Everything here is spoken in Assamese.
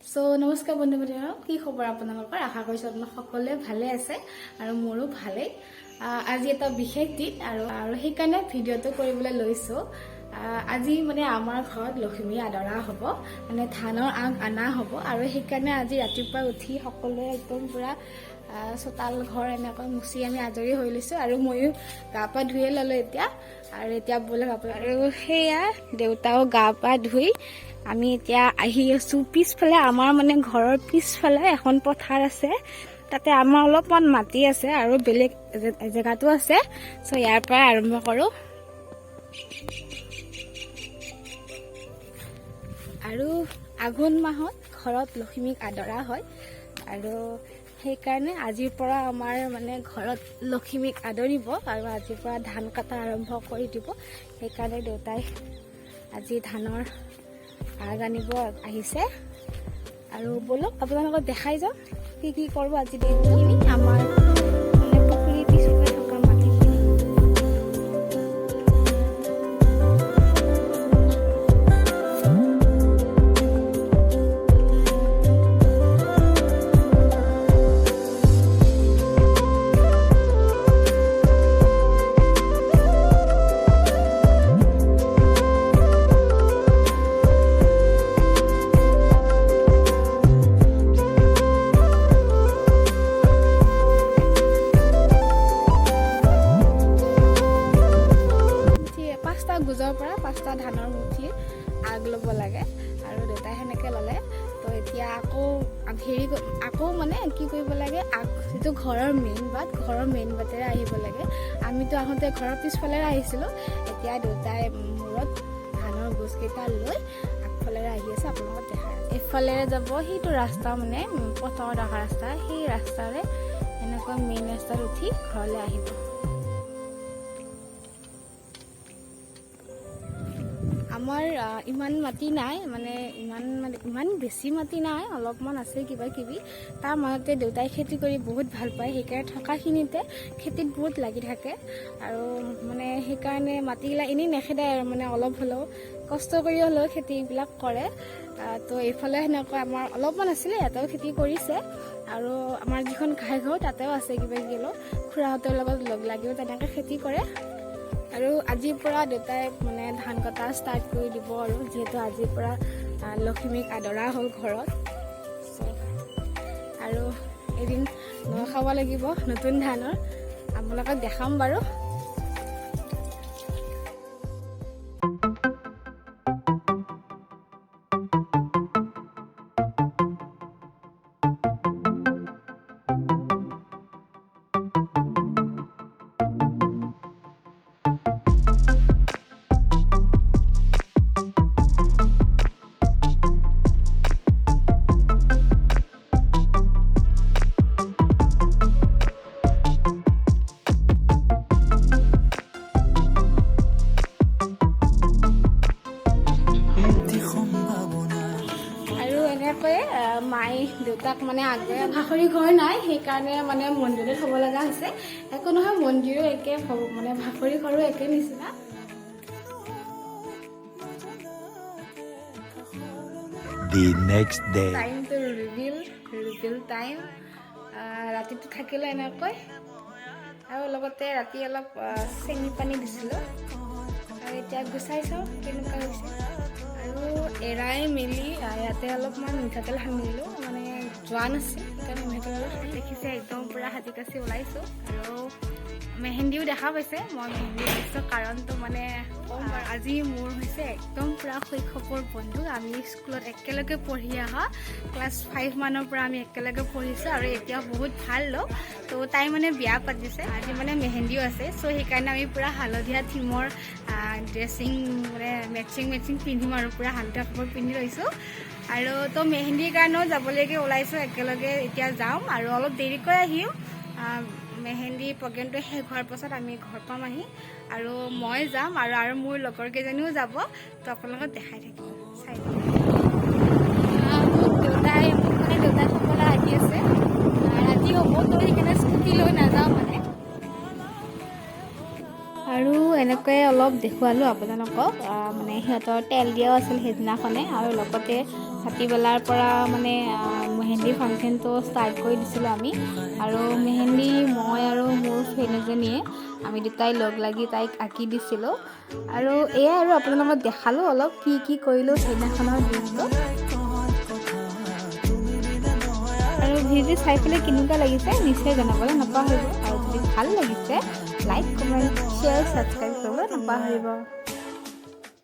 সো নমস্কাৰ বন্ধু বান্ধৱ, কি খবৰ আপোনালোকৰ? আশা কৰিছোঁ আপোনালোক সকলোৱে ভালে আছে আৰু মোৰো ভালেই। আজি এটা বিশেষ দিন আৰু সেইকাৰণে ভিডিঅ'টো কৰিবলৈ লৈছোঁ। আজি মানে আমাৰ ঘৰত লক্ষ্মী আদৰা হ'ব, মানে ধানৰ আগ অনা হ'ব আৰু সেইকাৰণে আজি ৰাতিপুৱা উঠি সকলোৱে একদম পূৰা চোতাল ঘৰ এনেকৈ মুচি আমি আজৰি হৈ লৈছোঁ আৰু ময়ো গা পা ধুয়ে ল'লোঁ এতিয়া। আৰু এতিয়া বোলে আৰু সেয়া দেউতাও গা পা ধুই আমি এতিয়া আহি আছোঁ পিছফালে। আমাৰ মানে ঘৰৰ পিছফালে এখন পথাৰ আছে, তাতে আমাৰ অলপমান মাটি আছে আৰু বেলেগ জেগাতো আছে। চ' ইয়াৰ পৰা আৰম্ভ কৰোঁ। আৰু আঘোণ মাহত ঘৰত লক্ষ্মীক আদৰা হয় আৰু সেইকাৰণে আজিৰ পৰা আমাৰ মানে ঘৰত লক্ষ্মীক আদৰিব আৰু আজিৰ পৰা ধান কটা আৰম্ভ কৰি দিব। সেইকাৰণে দেউতাই আজি ধানৰ আগ আনিব আহিছে আৰু বলক আপোনালোকক দেখাই যাম কি কি কৰিব আজি দিনখিনি। আমাৰ মানে পুখুৰী পিছফালে থকা মাটিখিনি গুজৰ পৰা 5টা ধানৰ মুঠি আগ ল'ব লাগে আৰু দেউতাই সেনেকৈ ল'লে। তো এতিয়া আকৌ মানে কি কৰিব লাগে, যিটো ঘৰৰ মেইন বাটেৰে আহিব লাগে। আমিতো আহোঁতে ঘৰৰ পিছফালেৰে আহিছিলোঁ, এতিয়া দেউতাই মূৰত ধানৰ গোজকেইটা লৈ আগফালেৰে আহি আছে। আপোনালোকক দেখাই আছে, এইফালেৰে যাব সেইটো ৰাস্তা, মানে পথৰ দেখা ৰাস্তা, সেই ৰাস্তাৰে এনেকুৱা মেইন ৰাস্তাত উঠি ঘৰলৈ আহিব। আমাৰ ইমান মাটি নাই, মানে ইমান বেছি মাটি নাই, অলপমান আছে কিবা কিবি। তাৰ মাজতে দেউতাই খেতি কৰি বহুত ভাল পায়, সেইকাৰণে থকাখিনিতে খেতিত বহুত লাগি থাকে আৰু মানে সেইকাৰণে মাটিবিলাক এনেই নেখেদায় আৰু মানে অলপ হ'লেও কষ্ট কৰি হ'লেও খেতিবিলাক কৰে। তো এইফালে সেনেকৈ আমাৰ অলপমান আছিলে, ইয়াতেও খেতি কৰিছে আৰু আমাৰ যিখন ঘাইঘৰ তাতেও আছে কিবা কিবি, খুৰাহঁতৰ লগত লগ লাগিও তেনেকৈ খেতি কৰে। আৰু আজিৰ পৰা দেউতাই মানে ধান কটা ষ্টাৰ্ট কৰি দিব আৰু যিহেতু আজিৰ পৰা লক্ষ্মীক আদৰা হ'ল ঘৰত। আৰু এদিন ন খাব লাগিব নতুন ধানৰ, আপোনালোকক দেখাম বাৰু। মায়ে দেউতাক মানে আগবঢ়াই, ভাখৰি ঘৰ নাই সেইকাৰণে মানে মন্দিৰত থ'ব লগা হৈছে। একো নহয়, মন্দিৰো একে, মানে ভাখৰি ঘৰো একে নিচিনা। The next day. টাইমটো ৰিভিল টাইম। ৰাতিটো থাকিলে এনেকৈ আৰু লগতে ৰাতি অলপ চেনি পানী দিছিলোঁ আৰু এতিয়া গুচাই চাওঁ কেনেকুৱা হৈছে। আৰু এৰাই মেলি ইয়াতে অলপমান মিঠাতেল সানিলোঁ, মানে যোৱা নাছিল সেইকাৰণে মিঠাতেল দেখিছে একদম পূৰা সাজি কাচি ওলাইছোঁ। আৰু মেহেন্দিও দেখা পাইছে, মই মেহেন্দি দিছোঁ কাৰণটো মানে ক'ম বাৰু। আজি মোৰ হৈছে একদম পূৰা শৈশৱৰ বন্ধু, আমি স্কুলত একেলগে পঢ়ি অহা, ক্লাছ 5 মানৰ পৰা আমি একেলগে পঢ়িছোঁ আৰু এতিয়াও বহুত ভাল লগ। তো তাই মানে বিয়া পাতিছে, আজি মানে মেহেন্দিও আছে। চ' সেইকাৰণে আমি পূৰা হালধীয়া থিমৰ ড্ৰেছিং, মানে মেচিং পিন্ধিম আৰু পূৰা হালধীয়া কাপোৰ পিন্ধি লৈছোঁ। আৰু তো মেহেন্দিৰ কাৰণেও যাবলৈকে ওলাইছোঁ, একেলগে এতিয়া যাম আৰু অলপ দেৰিকৈ আহিম। মেহেন্দি প্ৰগ্ৰেমটো শেষ হোৱাৰ পাছত আমি ঘৰ পাম আহি, আৰু মই যাম আৰু মোৰ লগৰ কেইজনীও যাব। তো আপোনালোকক দেখাই থাকিম, চাই দেউতাই সকলো আহি আছে, ৰাতি হ'ব তো সেইকাৰণে স্কুটি লৈ নাযাওঁ মানে। আৰু এনেকৈ অলপ অলপ দেখুৱালোঁ আপোনালোকক মানে সিহঁতৰ তেল দিয়াও আছিল সেইদিনাখনে আৰু লগতে ভাটিবেলাৰ পৰা মানে মেহেন্দি ফাংচনটো ষ্টাৰ্ট কৰি দিছিলোঁ আমি আৰু মেহেন্দি মই আৰু মোৰ ফ্ৰেণ্ড এজনীয়ে আমি দুটাই লগ লাগি তাইক আঁকি দিছিলোঁ আৰু এয়াই আৰু আপোনালোকক দেখালোঁ অলপ কি কৰিলোঁ সেইদিনাখনৰ দিনটো আৰু ভিডিঅ' চাই পেলাই কেনেকুৱা লাগিছে নিশ্চয় জনাবলৈ নাপাহৰিব আৰু যদি ভাল লাগিছে লাইক কমেণ্ট শ্বেয়াৰ ছাবস্ক্ৰাইব কৰিব নাপাহৰিব